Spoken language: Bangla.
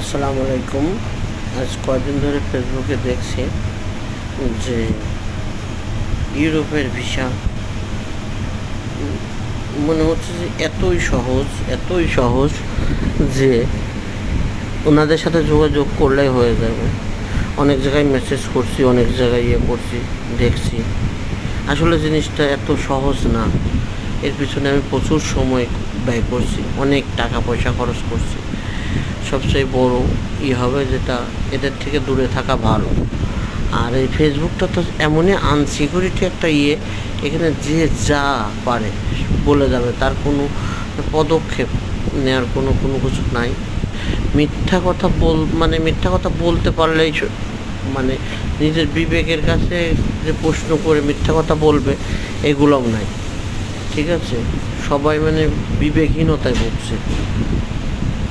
আসসালামু আলাইকুম। আজ কয়দিন ধরে ফেসবুকে দেখছি যে ইউরোপের ভিসা মনে হচ্ছে যে এতই সহজ যে ওনাদের সাথে যোগাযোগ করলেই হয়ে যাবে। অনেক জায়গায় মেসেজ করছি, অনেক জায়গায় করছি, দেখছি আসলে জিনিসটা এত সহজ না। এর পিছনে আমি প্রচুর সময় ব্যয় করছি, অনেক টাকা পয়সা খরচ করছি। সবচেয়ে বড় হবে যেটা, এদের থেকে দূরে থাকা ভালো। আর এই ফেসবুকটা তো এমনই আনসিকিউরিটি একটা এখানে যে যা পারে বলে যাবে, তার কোনো পদক্ষেপ নেওয়ার কোনো কিছু নাই। মিথ্যা কথা বলতে পারলেই মানে নিজের বিবেকের কাছে যে প্রশ্ন করে মিথ্যা কথা বলবে, এগুলোও নাই। ঠিক আছে, সবাই বিবেকহীনতায় ভুগছে।